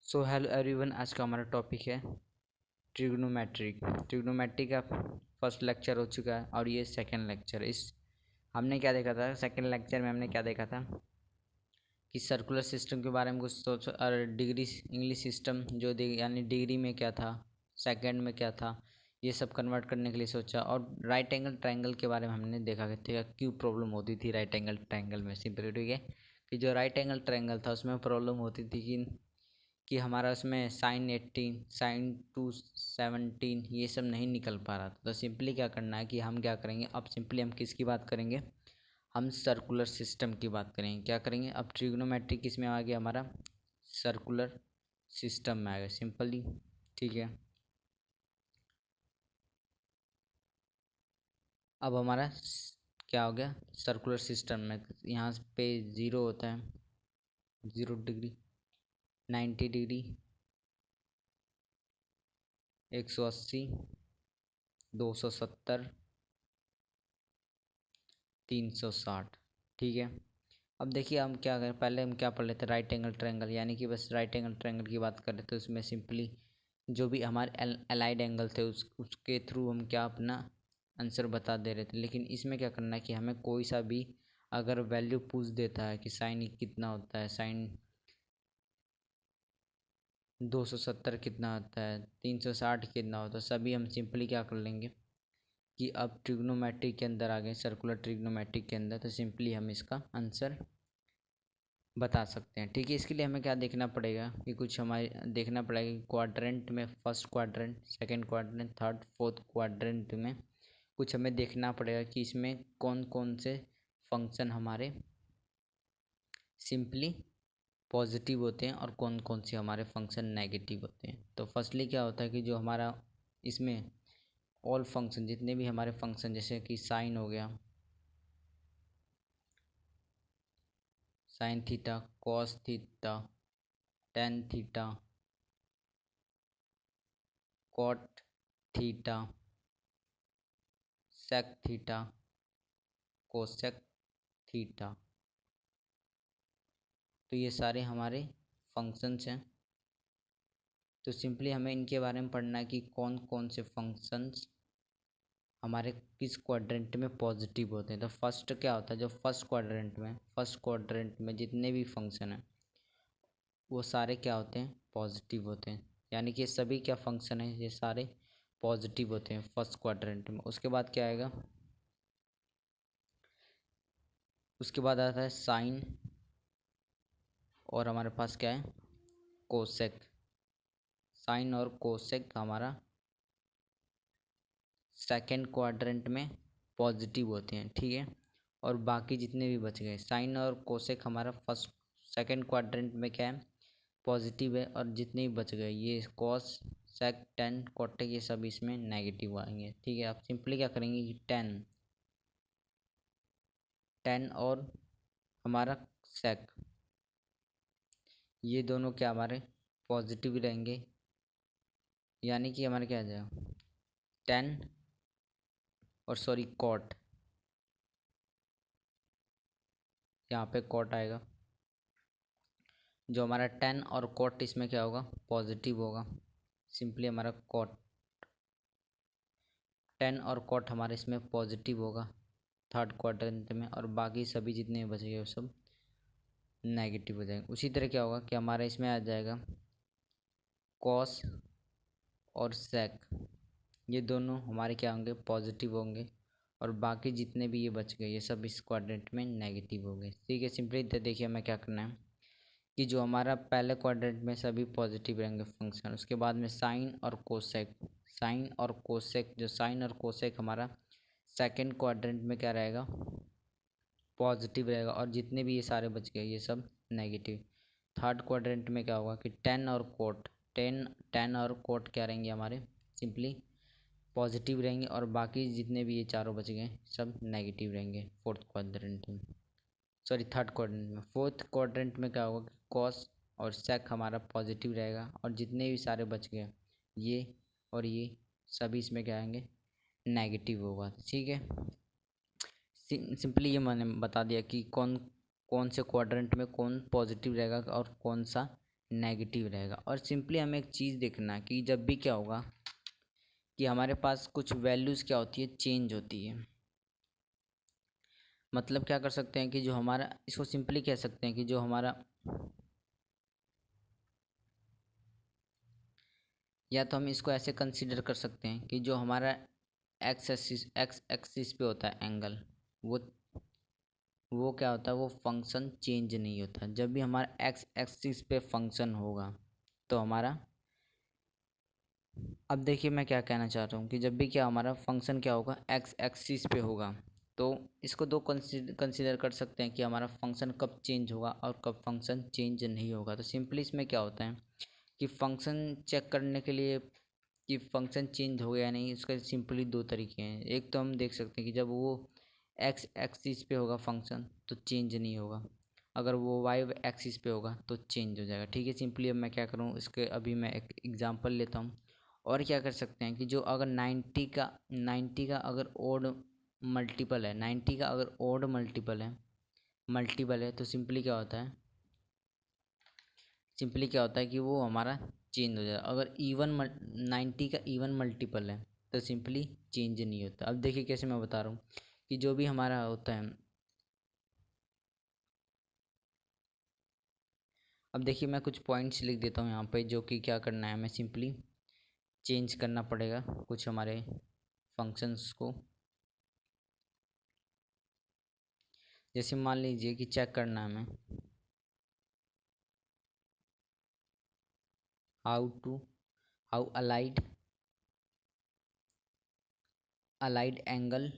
So hello everyone, आज का हमारा टॉपिक है ट्रिग्नोमेट्री का फर्स्ट लेक्चर हो चुका है और ये सेकंड लेक्चर। इस हमने क्या देखा था सेकंड लेक्चर में? हमने क्या देखा था कि सर्कुलर सिस्टम के बारे में कुछ सोच, और डिग्री इंग्लिश सिस्टम जो यानी डिग्री में क्या था, सेकंड में क्या था, ये सब कन्वर्ट करने के लिए सोचा। और राइट एंगल ट्रायंगल के बारे में हमने देखा था क्यों प्रॉब्लम होती थी राइट एंगल ट्रायंगल में। सिंपल ठीक है कि जो राइट एंगल ट्रायंगल था उसमें प्रॉब्लम होती थी कि हमारा उसमें sin 18 sin 217 ये सब नहीं निकल पा रहा था। तो सिंपली क्या करना है कि हम क्या करेंगे, अब सिंपली हम किसकी बात करेंगे, हम सर्कुलर सिस्टम की बात करेंगे। क्या करेंगे अब, ट्रिग्नोमेट्री किस में आ गया, हमारा सर्कुलर सिस्टम में आ गया सिंपली। ठीक है, अब हमारा क्या हो गया सर्कुलर सिस्टम में। यहाँ पे 0 होता है, 0 डिग्री, 90 डिग्री, 180, 270, 360। ठीक है, अब देखिए हम क्या करें, पहले हम क्या पढ़ लेते हैं, राइट एंगल ट्रायंगल, यानी कि बस राइट एंगल ट्रायंगल की बात कर रहे थे। उसमें सिंपली जो भी हमारे अलाइड एंगल थे उसके थ्रू हम क्या अपना आंसर बता दे रहे थे। लेकिन इसमें क्या करना है कि हमें कोई सा भी अगर वैल्यू पूछ देता है कि साइन कितना होता है, साइन 270 कितना होता है, 360 कितना होता है, सभी हम सिंपली क्या कर लेंगे कि अब ट्रिग्नोमेट्री के अंदर आ गए, सर्कुलर ट्रिग्नोमेट्री के अंदर, तो सिंपली हम इसका आंसर बता सकते हैं। ठीक है, इसके लिए हमें क्या देखना पड़ेगा कि कुछ हमारे देखना पड़ेगा कि क्वाड्रेंट में, first quadrant, second quadrant, third fourth quadrant में कुछ हमें देखना पड़ेगा कि इसमें कौन कौन से फंक्शन हमारे सिंपली पॉजिटिव होते हैं और कौन कौन से हमारे फंक्शन नेगेटिव होते हैं। तो फर्स्टली क्या होता है कि जो हमारा इसमें ऑल फंक्शन, जितने भी हमारे फंक्शन, जैसे कि साइन हो गया, sine theta, cos theta, tan theta, cot theta, sec theta, cosec theta, तो ये सारे हमारे फंक्शंस हैं। तो सिंपली हमें इनके बारे में पढ़ना है कि कौन कौन से फंक्शंस हमारे किस क्वाड्रेंट में पॉजिटिव होते हैं। तो फर्स्ट क्या होता है, जो फर्स्ट क्वाड्रेंट में जितने भी फंक्शन हैं वो सारे क्या होते हैं, पॉजिटिव होते हैं। यानी कि ये सभी क्या फंक्शन हैं, ये सारे पॉजिटिव होते हैं फर्स्ट क्वाड्रेंट में। उसके बाद क्या आएगा, उसके बाद आता है साइन, और हमारे पास क्या है, कोसेक। साइन और कोसेक हमारा सेकंड क्वाड्रेंट में पॉजिटिव होते हैं। ठीक है, और बाकी जितने भी बच गए, साइन और कोसेक हमारा फर्स्ट सेकंड क्वाड्रेंट में क्या है, पॉजिटिव है, और जितने भी बच गए ये कॉस, सेक, टेन, कोटेक, ये सब इसमें नेगेटिव आएंगे। ठीक है, आप सिंपली क्या करेंगे कि टेन, टेन और हमारा सेक, ये दोनों क्या हमारे पॉजिटिव रहेंगे। यानी कि हमारे क्या आ जाएगा, टेन और सॉरी कॉट, यहाँ पे कॉट आएगा। जो हमारा टेन और कॉट इसमें क्या होगा, पॉजिटिव होगा। सिंपली हमारा कॉट, टेन और कॉट हमारे इसमें पॉजिटिव होगा थर्ड क्वाड्रेंट में, और बाकी सभी जितने बच गए वो सब नेगेटिव हो जाएंगे। उसी तरह क्या होगा कि हमारा इसमें आ जाएगा कॉस और सेक, ये दोनों हमारे क्या होंगे, पॉजिटिव होंगे, और बाकी जितने भी ये बच गए ये सब इस क्वाड्रेंट में नेगेटिव हो गए। ठीक है, सिंपली देखिए हमें क्या करना है कि जो हमारा पहले क्वाड्रेंट में सभी पॉजिटिव रहेंगे फंक्शन, उसके बाद में साइन और कोसेक, साइन और कोसेक, जो साइन और कोसेक हमारा सेकंड क्वाड्रेंट में क्या रहेगा, पॉजिटिव रहेगा, और जितने भी ये सारे बच गए ये सब नेगेटिव। थर्ड क्वाड्रेंट में क्या होगा कि टेन और कोट, टेन और कोट क्या रहेंगे हमारे, सिंपली पॉजिटिव रहेंगे, और बाकी जितने भी ये चारों बच गए सब नेगेटिव रहेंगे फोर्थ क्वाड्रेंट में, सॉरी थर्ड क्वाड्रेंट में। फोर्थ क्वाड्रेंट में क्या होगा कि कॉस और सेक हमारा पॉजिटिव रहेगा, और जितने भी सारे बच गए ये और ये सभी इसमें क्या आएंगे, नेगेटिव होगा। ठीक है, सिंपली ये मैंने बता दिया कि कौन कौन से क्वाड्रेंट में कौन पॉजिटिव रहेगा और कौन सा नेगेटिव रहेगा। और सिंपली हमें एक चीज़ देखना कि जब भी क्या होगा कि हमारे पास कुछ वैल्यूज़ क्या होती है, चेंज होती है। मतलब क्या कर सकते हैं कि जो हमारा, इसको सिंपली कह सकते हैं कि जो हमारा, या तो हम इसको ऐसे कंसीडर कर सकते हैं कि जो हमारा एक्स एक्सिस पे होता है एंगल, वो क्या होता है, वो फंक्शन चेंज नहीं होता। जब भी हमारा एक्स एक्सिस पे फंक्शन होगा तो हमारा, अब देखिए मैं क्या कहना चाह रहा हूँ कि जब भी क्या हमारा फंक्शन क्या होगा, एक्स एक्सिस पे होगा, तो इसको दो कंसीडर कर सकते हैं कि हमारा फंक्शन कब चेंज होगा और कब फंक्शन चेंज नहीं होगा। तो सिंपली इसमें क्या होता है कि फंक्शन चेक करने के लिए कि फंक्शन चेंज हो गया या नहीं, इसका सिंपली दो तरीके हैं। एक तो हम देख सकते हैं कि जब वो एक्स एक्सिस पे होगा फंक्शन तो चेंज नहीं होगा, अगर वो वाई एक्सिस पे होगा तो चेंज हो जाएगा। ठीक है, सिंपली अब मैं क्या करूँ, इसके अभी मैं एक एग्जांपल लेता हूँ। और क्या कर सकते हैं कि जो अगर 90 का अगर ओड मल्टीपल है, 90 का अगर ओड मल्टीपल है तो सिंपली क्या होता है कि वो हमारा चेंज हो जाएगा। अगर 90 का इवन मल्टीपल है तो सिंपली चेंज नहीं होता। अब देखिए कैसे मैं बता रहा हूँ कि जो भी हमारा होता है, अब देखिए मैं कुछ पॉइंट्स लिख देता हूँ यहाँ पे, जो कि क्या करना है, हमें सिंपली चेंज करना पड़ेगा कुछ हमारे फंक्शंस को। जैसे मान लीजिए कि चेक करना है हमें how allied angle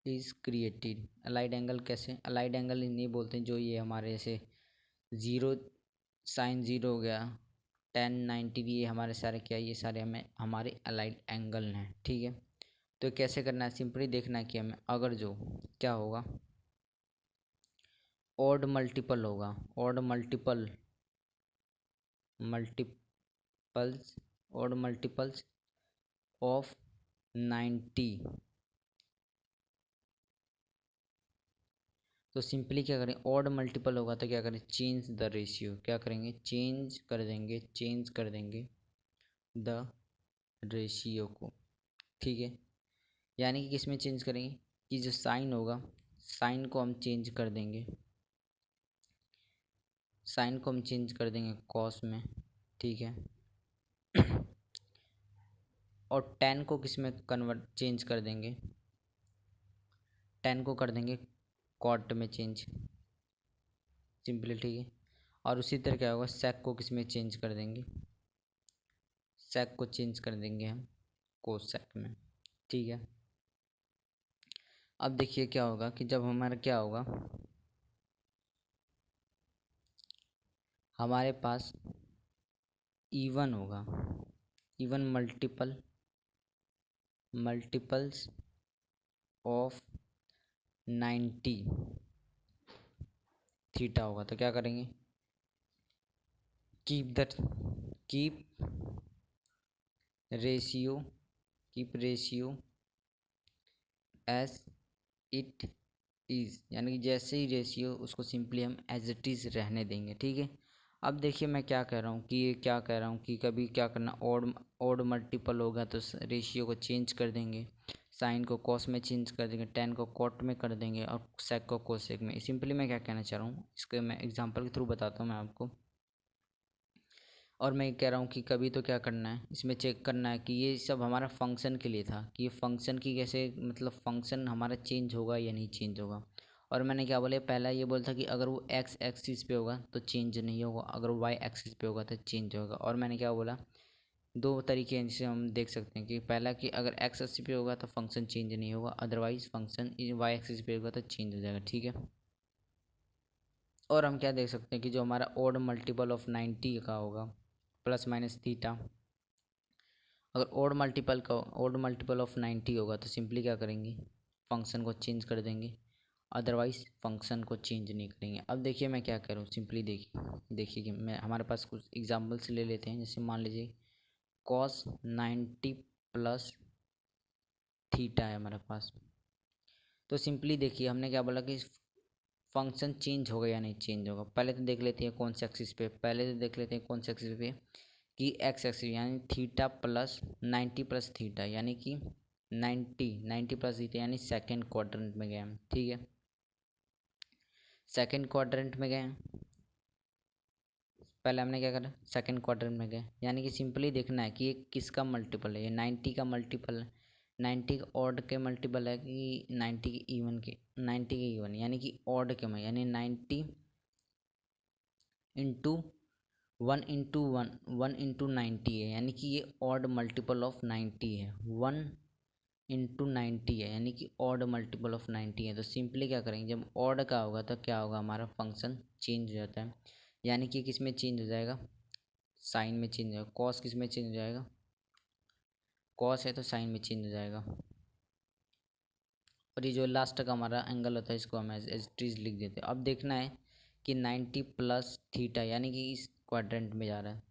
is created. Allied angle कैसे, अलाइड एंगल नहीं बोलते हैं, जो ये हमारे जैसे ज़ीरो, साइन ज़ीरो हो गया, 10 90, ये हमारे सारे क्या, ये सारे हमें हमारे अलाइड एंगल हैं। ठीक है, तो कैसे करना है, सिंपली देखना है कि हमें अगर जो क्या होगा, ऑड मल्टीपल होगा, odd multiples odd multiples of 90, तो सिंपली क्या करें, ऑड मल्टीपल होगा तो क्या करें, चेंज द रेशियो, क्या करेंगे, चेंज कर देंगे द रेशियो को। ठीक है, यानी कि किस में चेंज करेंगे कि जो साइन होगा, साइन को हम चेंज कर देंगे, साइन को हम चेंज कर देंगे कॉस में। ठीक है, और टेन को किस में कन्वर्ट चेंज कर देंगे, टेन को कर देंगे कॉट में चेंज, सिंपली। ठीक है, और उसी तरह क्या होगा, सेक को किस में चेंज कर देंगे, सेक को चेंज कर देंगे हम कोसेक में। ठीक है, अब देखिए क्या होगा कि जब हमारा क्या होगा, हमारे पास इवन होगा, इवन मल्टीपल्स ऑफ 90 थीटा होगा, तो क्या करेंगे, keep the keep ratio keep ratio as it is, यानी कि जैसे ही रेशियो, उसको सिंपली हम एज इट इज़ रहने देंगे। ठीक है, अब देखिए मैं क्या कह रहा हूँ कि ये क्या कह रहा हूँ कि कभी क्या करना, ओड मल्टीपल होगा तो रेशियो को चेंज कर देंगे, साइन को कॉस में चेंज कर देंगे, टेन को कॉट में कर देंगे, और सेक को कोसेक में। सिंपली मैं क्या कहना चाह रहा हूँ, इसके मैं एग्जांपल के थ्रू बताता हूँ मैं आपको। और मैं कह रहा हूँ कि कभी तो क्या करना है, इसमें चेक करना है कि ये सब हमारा फंक्शन के लिए था, कि ये फंक्शन की कैसे, मतलब फंक्शन हमारा चेंज होगा या नहीं चेंज होगा। और मैंने क्या बोला, पहला ये बोला था कि अगर वो एक्स एक्सिस पे होगा तो चेंज नहीं होगा, अगर वाई एक्सिस पे होगा तो चेंज होगा। और मैंने क्या बोला, दो तरीके हैं जिसे हम देख सकते हैं कि पहला कि अगर एक्स एक्सिस पे होगा तो फंक्शन चेंज नहीं होगा, अदरवाइज फंक्शन वाई एक्सिस पे होगा तो चेंज हो जाएगा। ठीक है, और हम क्या देख सकते हैं कि जो हमारा ओड मल्टीपल ऑफ 90 का होगा प्लस माइनस थीटा, अगर ओड मल्टीपल ऑफ 90 होगा तो सिंपली क्या करेंगे, फंक्शन को चेंज कर देंगे, अदरवाइज फंक्शन को चेंज नहीं करेंगे। अब देखिए मैं क्या करूँ, सिंपली देखिए कि मैं, हमारे पास कुछ एग्जांपल्स ले लेते हैं। जैसे मान लीजिए कॉस 90 प्लस थीटा है हमारे पास, तो सिंपली देखिए हमने क्या बोला कि फंक्शन चेंज होगा या नहीं चेंज होगा। पहले तो देख लेते हैं कौन से एक्सिस पे, पहले तो देख लेते हैं कौन से एक्सिस पे कि एक्स एक्सिस यानी थीटा प्लस 90 प्लस थीटा यानी कि 90 प्लस थीटा यानी सेकेंड क्वाड्रेंट में गए हम। ठीक है, सेकेंड क्वाड्रेंट में गए, पहले हमने क्या करा सेकेंड क्वाड्रेंट में गए, यानी कि सिंपली देखना है कि ये किसका मल्टीपल है, ये 90 का मल्टीपल है, 90 के ऑड के मल्टीपल है कि 90 के इवन के, 90 के इवन यानी कि ऑड के में, यानी 90 इंटू 1 इंटू 90 है, यानी कि ये ऑड मल्टीपल ऑफ 90 है। 1 इंटू 90 है यानी कि ऑड मल्टीपल ऑफ 90 है। तो सिंपली क्या करेंगे, जब ऑड का होगा तो क्या होगा, हमारा फंक्शन चेंज हो जाता है, यानी कि किस में चेंज हो जाएगा, साइन में चेंज हो जाएगा। कॉस किस में चेंज हो जाएगा, कॉस है तो साइन में चेंज हो जाएगा। और ये जो लास्ट का हमारा एंगल होता है इसको हम एज टीज लिख देते हैं। अब देखना है कि 90 प्लस थीटा यानी कि इस क्वाड्रेंट में जा रहा है,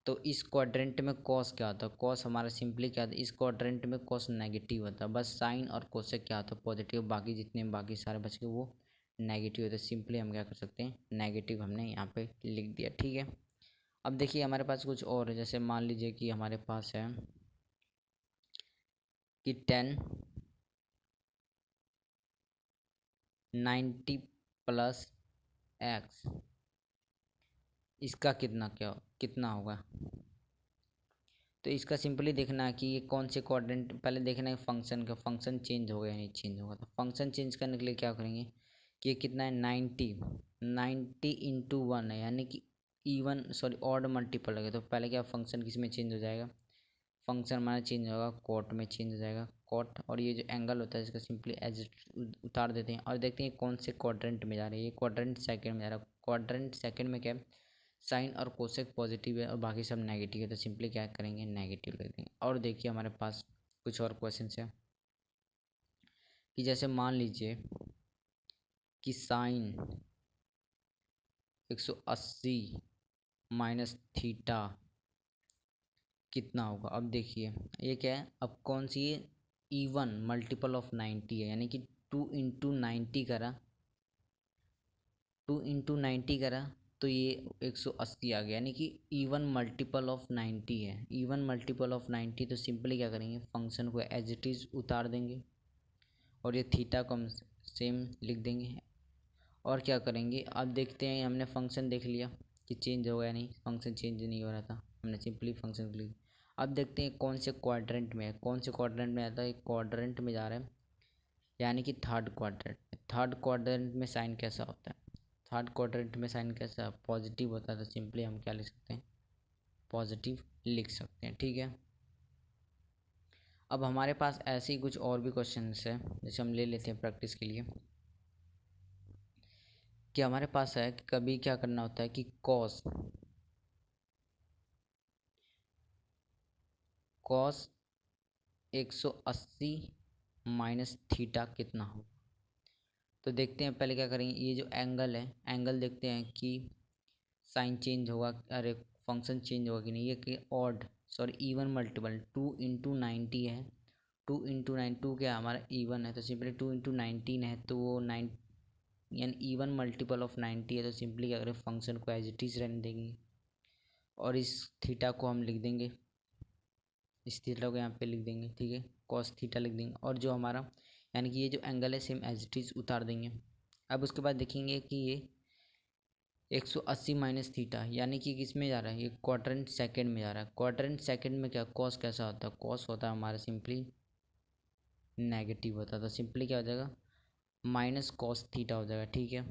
तो इस क्वाड्रेंट में कॉस क्या होता है, कॉस हमारा सिंपली क्या होता है, इस क्वाड्रेंट में कॉस नेगेटिव होता है, बस साइन और कोस से क्या होता है पॉजिटिव, बाकी जितने बाकी सारे बच के वो नेगेटिव होते हैं। सिंपली हम क्या कर सकते हैं, नेगेटिव हमने यहाँ पे लिख दिया। ठीक है, अब देखिए हमारे पास कुछ और है, जैसे मान लीजिए कि हमारे पास है कि 10 90 प्लस एक्स, इसका कितना होगा। तो इसका सिंपली देखना है कि ये कौन से क्वाड्रेंट, पहले देखना है फंक्शन का, फंक्शन चेंज होगा या नहीं चेंज होगा। तो फंक्शन चेंज करने के लिए क्या करेंगे कि ये कितना है 90 इंटू 1 है, यानी कि इवन सॉरी ऑड मल्टीपल है। तो पहले क्या फंक्शन किस में चेंज हो जाएगा, फंक्शन हमारा चेंज होगा कॉट में चेंज हो जाएगा, कॉट। और ये जो एंगल होता है इसका सिंपली एज उतार देते हैं और देखते हैं कौन से क्वाड्रेंट में जा रहे हैं। ये क्वाड्रेंट सेकंड में जा रहा है, क्वाड्रेंट सेकंड में क्या है, साइन और कोसेक पॉजिटिव है और बाकी सब नेगेटिव है। तो सिंपली क्या करेंगे, नेगेटिव लिख देंगे। और देखिए हमारे पास कुछ और क्वेश्चन है कि जैसे मान लीजिए कि साइन 180 माइनस थीटा कितना होगा। अब देखिए ये क्या है, अब कौन सी है, इवन मल्टीपल ऑफ 90 है, यानी कि 2 इंटू 90 करा, 2 इंटू 90 करा तो ये 180 आ गया, यानी कि इवन मल्टीपल ऑफ 90 है, इवन मल्टीपल ऑफ 90। तो सिंपली क्या करेंगे, फंक्शन को एज इट इज़ उतार देंगे और ये थीटा को हम सेम लिख देंगे। और क्या करेंगे, अब देखते हैं, हमने फंक्शन देख लिया कि चेंज हो गया नहीं, फंक्शन चेंज नहीं हो रहा था, हमने सिंपली फंक्शन लिख। अब देखते हैं कौन से क्वाड्रेंट में है, कौन से क्वाड्रेंट में आता है, क्वाड्रेंट में जा रहा है यानी कि थर्ड क्वाड्रेंट। थर्ड क्वाड्रेंट में साइन कैसा होता है, थर्ड क्वाड्रेंट में साइन कैसा पॉजिटिव होता है। तो सिंपली हम क्या लिख सकते हैं, पॉजिटिव लिख सकते हैं। ठीक है, अब हमारे पास ऐसे ही कुछ और भी क्वेश्चन है, जैसे हम ले लेते हैं प्रैक्टिस के लिए कि हमारे पास है कि कभी क्या करना होता है कि कॉस 180 माइनस थीटा कितना हो। तो देखते हैं पहले क्या करेंगे, ये जो एंगल है, एंगल देखते हैं कि साइन चेंज होगा, अरे फंक्शन चेंज होगा कि नहीं। ये कि odd sorry even multiple 2 into 90 है, 2 इंटू 9 2 क्या हमारा इवन है, तो सिंपली 2 इंटू 19 है तो वो 9 यानी इवन मल्टीपल ऑफ 90 है। तो सिंपली क्या करें, फंक्शन को एज इट इज़ रहने देंगे और इस थीटा को हम लिख देंगे, इस थीटा को यहाँ पे लिख देंगे। ठीक है, कॉस थीटा लिख देंगे और जो हमारा यानी कि ये जो एंगल है सेम एज इट इज़ उतार देंगे। अब उसके बाद देखेंगे कि ये 180 माइनस थीटा यानी कि किस में जा रहा है, ये क्वाड्रेंट सेकंड में जा रहा है। क्वाड्रेंट सेकंड में क्या कॉस कैसा होता है, कॉस होता है हमारा सिंपली नेगेटिव होता है। तो सिंपली क्या हो जाएगा, माइनस कॉस थीटा हो जाएगा। ठीक है,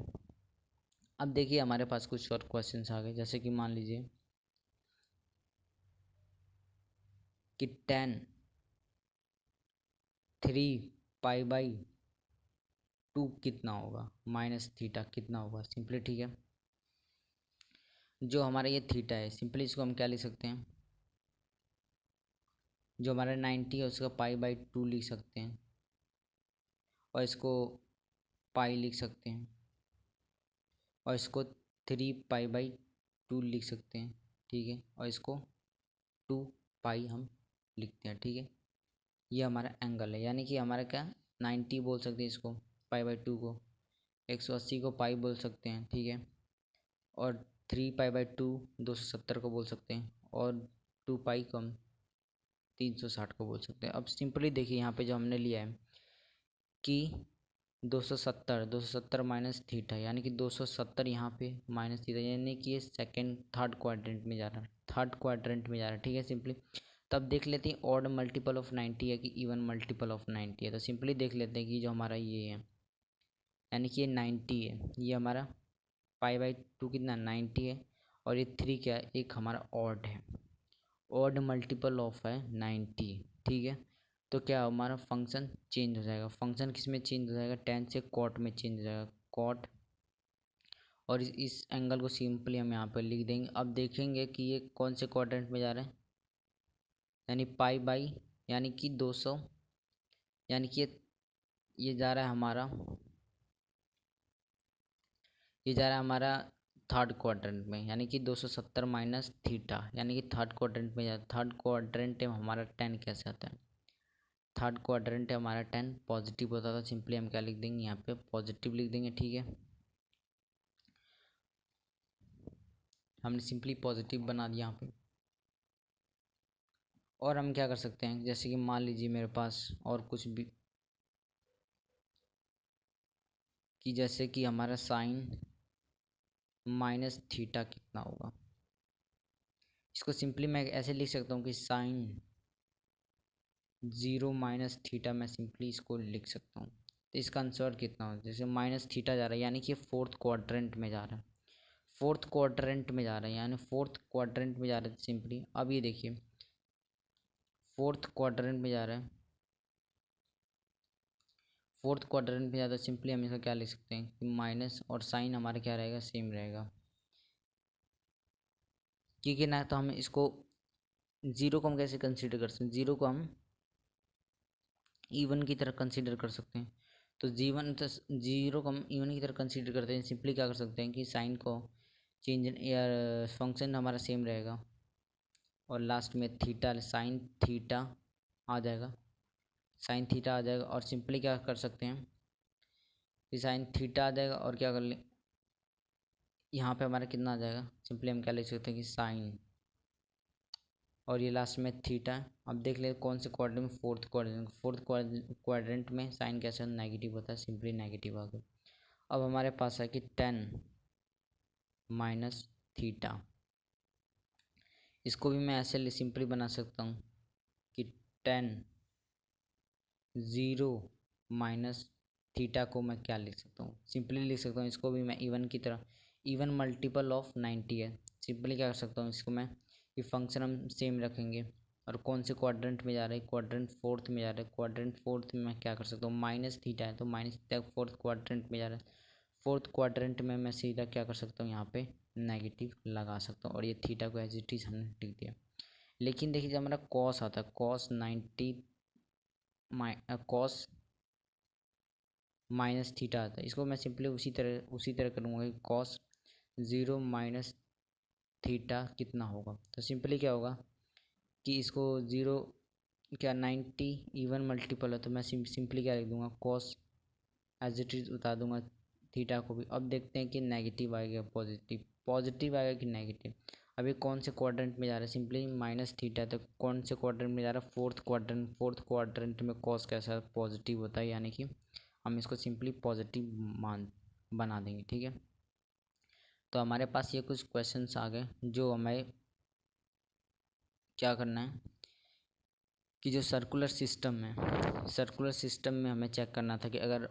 अब देखिए हमारे पास कुछ और क्वेश्चन आ गए, जैसे कि मान लीजिए कि 3 पाई बाई 2 कितना होगा, माइनस थीटा कितना होगा। सिंपली ठीक है, जो हमारा ये थीटा है सिंपली इसको हम क्या लिख सकते हैं, जो हमारा 90 है उसका पाई/2 लिख सकते हैं और इसको पाई लिख सकते हैं और इसको 3 पाई/2 लिख सकते हैं। ठीक है, और इसको 2 पाई हम लिखते हैं। ठीक है, ये हमारा एंगल है, यानी कि हमारा क्या 90 बोल सकते हैं इसको, पाई/2 को 180 को पाई बोल सकते हैं, ठीक है। और 3 पाई/2 270 को बोल सकते हैं, और 2 पाई को हम 360 को बोल सकते हैं। अब सिंपली देखिए यहाँ पे जो हमने लिया है कि 270 माइनस थीटा, यानी कि 270 यहाँ पे माइनस थीटा, यानी कि ये थर्ड क्वाड्रेंट में जा रहा है, ठीक है। सिंपली तब देख लेते हैं ऑड मल्टीपल ऑफ 90 है कि इवन मल्टीपल ऑफ 90 है। तो सिंपली देख लेते हैं कि जो हमारा ये है, यानी कि ये 90 है, ये हमारा पाई/2 कितना 90 है, और ये 3 क्या है, एक हमारा ऑड है, ऑड मल्टीपल ऑफ है 90, ठीक है। तो क्या हमारा फंक्शन चेंज हो जाएगा, फंक्शन किस में चेंज हो जाएगा, टेन से कॉट में चेंज हो जाएगा, कॉट। और इस एंगल को सिंपली हम यहाँ पर लिख देंगे। अब देखेंगे कि ये कौन से क्वाड्रेंट में जा रहा है, यानी पाई/, यानी कि 200, यानी कि ये जा रहा है हमारा, ये जा रहा है हमारा थर्ड क्वाड्रेंट में, यानी कि 270 माइनस थीटा, यानी कि थर्ड क्वाड्रेंट में जा, थर्ड क्वाड्रेंट में हमारा 10 कैसे आता है, थर्ड क्वाड्रेंट है हमारा 10 पॉजिटिव होता था। सिंपली हम क्या लिख देंगे, यहाँ पे पॉजिटिव लिख देंगे, ठीक है। हमने सिंपली पॉजिटिव बना दिया यहाँ पे। और हम क्या कर सकते हैं, जैसे कि मान लीजिए मेरे पास और कुछ भी, कि जैसे कि हमारा साइन माइनस थीटा कितना होगा, इसको सिंपली मैं ऐसे लिख सकता हूँ कि साइन 0 माइनस थीटा, मैं सिंपली इसको लिख सकता हूँ। तो इसका आंसर कितना हो, जैसे माइनस थीटा जा रहा है, यानी कि फोर्थ क्वाड्रेंट में जा रहा है, फोर्थ क्वाड्रेंट में जा रहा है, यानी फोर्थ क्वाड्रेंट में जा रहा है सिंपली। अब ये देखिए फोर्थ क्वाड्रेंट में जा रहा है, फोर्थ क्वाड्रेंट में ज़्यादा, सिंपली हम इसका क्या लिख सकते हैं कि माइनस, और साइन हमारा क्या रहेगा, सेम रहेगा, क्योंकि ना तो हम इसको ज़ीरो को हम कैसे कंसीडर कर सकते हैं, ज़ीरो को हम इवन की तरह कंसीडर कर सकते हैं। तो जीवन तो ज़ीरो को हम इवन की तरह कंसीडर करते हैं, सिंपली क्या कर सकते हैं कि साइन को चेंज या फंक्शन हमारा सेम रहेगा, और लास्ट में थीटा, साइन थीटा आ जाएगा, साइन थीटा आ जाएगा। और सिंपली क्या कर सकते हैं कि साइन थीटा आ जाएगा, और क्या कर ले, यहाँ पे हमारा कितना आ जाएगा, सिंपली हम क्या लिख सकते हैं कि साइन, और ये लास्ट में थीटा। अब देख ले कौन से क्वाड्रेंट में, फोर्थ क्वाड्रेंट में साइन कैसे नेगेटिव होता है, सिंपली नेगेटिव आ गया। अब हमारे पास है कि 10 माइनस थीटा, इसको भी मैं ऐसे सिंपली बना सकता हूँ कि 10 0 माइनस थीटा को मैं क्या लिख सकता हूँ, सिंपली लिख सकता हूँ इसको भी मैं इवन की तरह, इवन मल्टीपल ऑफ 90 है। सिंपली क्या कर सकता हूँ इसको मैं, ये फंक्शन हम सेम रखेंगे, और कौन से क्वाड्रेंट में जा रहा है, क्वाड्रेंट फोर्थ में जा रहा है, क्वाड्रेंट फोर्थ में मैं क्या कर सकता हूँ, माइनस थीटा है तो माइनस थीटा फोर्थ क्वाड्रेंट में जा रहा है, फोर्थ क्वाड्रेंट में मैं सीधा क्या कर सकता हूँ, यहाँ पे नेगेटिव लगा सकता हूँ, और ये थीटा को एज इट इज हमने लिख दिया। लेकिन देखिए जब हमारा कॉस आता है, कॉस 90 कॉस माइनस थीटा आता है, इसको मैं सिंपली उसी तरह करूँगा कि कॉस 0 माइनस थीटा कितना होगा। तो सिंपली क्या होगा कि इसको 0 क्या 90 इवन मल्टीपल है, तो मैं सिंपली क्या लिख दूँगा, कॉस एज इट इज उतार दूँगा थीटा को भी। अब देखते हैं कि नेगेटिव आएगा पॉजिटिव, पॉजिटिव आएगा कि नेगेटिव। अभी कौन से क्वाड्रेंट में जा रहा है, सिंपली माइनस थीटा, तो कौन से क्वाड्रेंट में जा रहा है, फोर्थ क्वाड्रेंट, फोर्थ क्वाड्रेंट में कॉस कैसा पॉजिटिव होता है, यानी कि हम इसको सिंपली पॉजिटिव मान बना देंगे, ठीक है। तो हमारे पास ये कुछ क्वेश्चंस आ गए, जो हमें क्या करना है कि जो सर्कुलर सिस्टम है, सर्कुलर सिस्टम में हमें चेक करना था कि अगर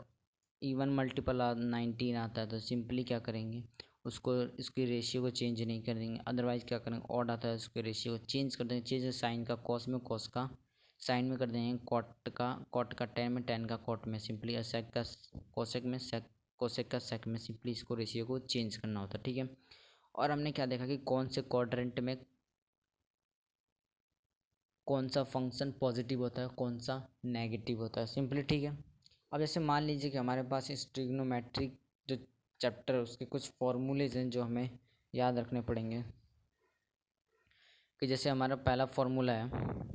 इवन मल्टीपल 19 आता है तो सिंपली क्या करेंगे, उसको इसकी रेशियो को चेंज नहीं करेंगे, अदरवाइज़ क्या करेंगे, ऑड आता है उसके रेशियो को चेंज कर देंगे, चेंज साइन का कॉस में, कॉस का साइन में कर देंगे, कॉट का टेन में, टेन का कॉट में, सिंपली सेक का कोसेक में, सेक कोसेक का सेक में, सिंपली इसको रेशियो को चेंज करना होता है, ठीक है। और हमने क्या देखा कि कौन से क्वाड्रेंट में कौन सा फंक्शन पॉजिटिव होता है, कौन सा नेगेटिव होता है, सिंपली, ठीक है। अब जैसे मान लीजिए कि हमारे पास इस ट्रिग्नोमेट्रिक जो चैप्टर है उसके कुछ फॉर्मूलेज हैं जो हमें याद रखने पड़ेंगे, कि जैसे हमारा पहला फॉर्मूला है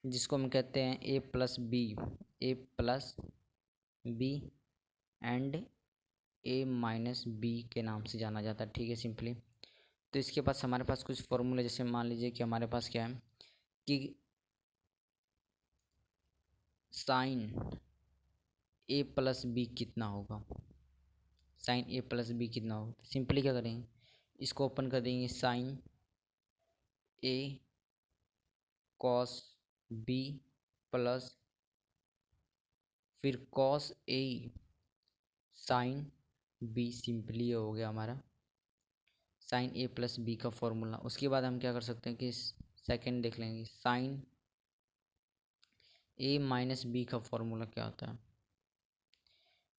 जिसको हम कहते हैं A plus B and A minus B के नाम से जाना जाता है, ठीक है, सिंपली। तो इसके पास हमारे पास कुछ फॉर्मूले, जैसे मान लीजिए कि हमारे पास क्या है कि साइन ए प्लस बी कितना होगा, साइन ए प्लस बी कितना होगा। तो सिंपली क्या करेंगे, इसको ओपन कर देंगे, साइन ए कॉस बी प्लस फिर cos A sine B, simply हो गया हमारा साइन ए प्लस बी का फॉर्मूला। उसके बाद हम क्या कर सकते हैं कि सेकंड देख लेंगे, साइन ए माइनस बी का फॉर्मूला क्या होता है।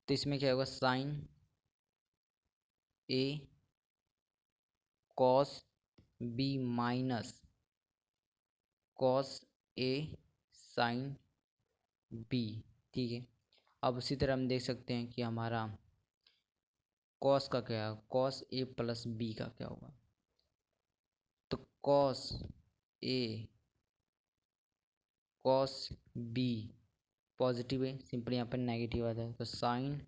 तो इसमें क्या होगा, sign A cos B minus cos A sine B, ठीक है। अब उसी तरह हम देख सकते हैं कि हमारा कॉस का क्या है, कॉस ए प्लस बी का क्या होगा। तो cos A cos B positive है, सिंपली यहाँ पर नेगेटिव आ जाए, तो sine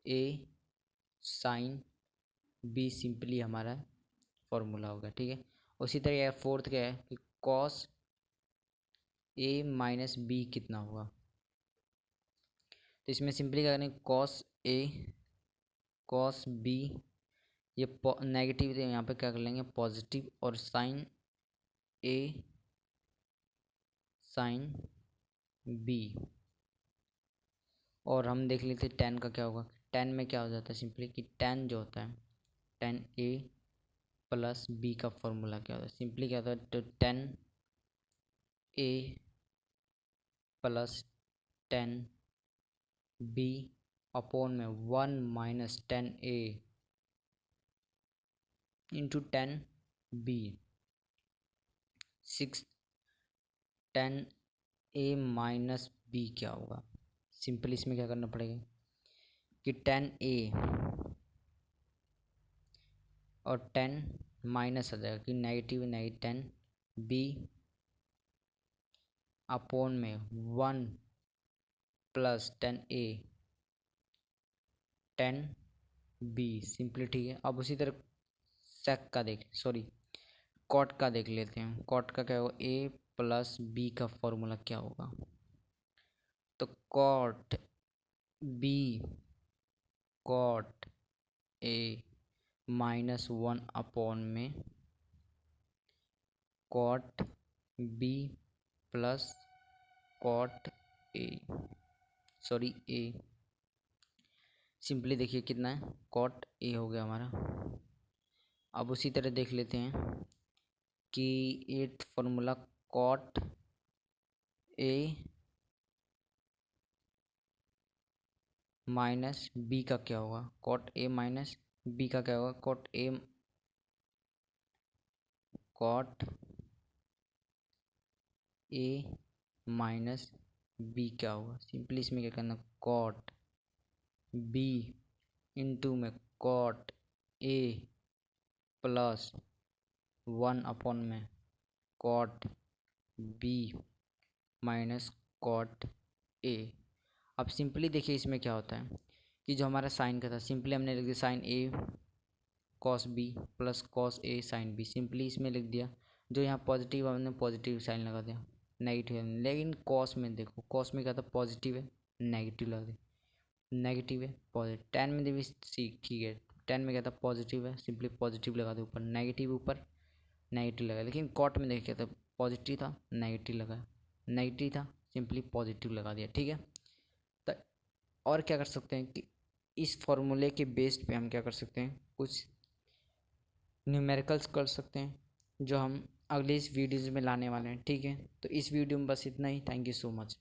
A sine B simply हमारा फॉर्मूला होगा, ठीक है। उसी तरह फोर्थ क्या है कि कॉस ए माइनस बी कितना होगा। तो इसमें सिंपली क्या करें, कॉस ए कॉस बी, ये नेगेटिव थे, यहाँ पे क्या कर लेंगे पॉजिटिव, और साइन ए साइन बी। और हम देख लेते टेन का क्या होगा। टेन में क्या हो जाता है सिंपली कि टेन जो होता है, टेन ए प्लस बी का फॉर्मूला क्या होता है, सिंपली क्या होता है, तो tan A plus tan B upon में one minus tan A into tan B, six tan A minus B क्या होगा। सिंपल इसमें क्या करना पड़ेगा कि टेन ए और टेन माइनस आ जाएगा कि negative negative tan B upon में one plus tan A tan B, simply, ठीक है। अब उसी तरह सेक का कॉट का देख लेते हैं। कॉट का क्या होगा, ए प्लस बी का फॉर्मूला क्या होगा। तो cot B cot A minus one upon में cot B plus cot A A, simply देखिए कितना है, कॉट ए हो गया हमारा। अब उसी तरह देख लेते हैं कि eighth formula cot A minus B का क्या होगा। कॉट ए माइनस बी का क्या होगा, कॉट ए माइनस बी क्या होगा। सिंपली इसमें क्या करना, कॉट बी इंटू में cot A plus one upon में cot B minus cot A. अब सिंपली देखिए इसमें क्या होता है कि जो हमारा साइन का था, सिंपली हमने लिख दिया sign A cos B plus cos A sine B, simply इसमें लिख दिया। जो यहाँ पॉजिटिव हमने पॉजिटिव साइन लगा दिया, नेगेटिव, लेकिन कॉस में देखो, कॉस में क्या था, पॉजिटिव है, नेगेटिव लगा दिया, नेगेटिव है पॉजिटिव। टेन में भी ठीक है, टेन में क्या था, पॉजिटिव है, सिंपली पॉजिटिव लगा दो ऊपर, ऊपर नेगेटिव लगा। लेकिन कॉट में देखिए था, पॉजिटिव था, नेगेटिव लगा, नेगेटिव था, सिंपली पॉजिटिव लगा दिया, ठीक है। तो और क्या कर सकते हैं कि इस फॉर्मूले के बेस पे हम क्या कर सकते हैं, कुछ न्यूमेरिकल्स कर सकते हैं, जो हम अगले इस वीडियोज़ में लाने वाले हैं, ठीक है। तो इस वीडियो में बस इतना ही। Thank you so much.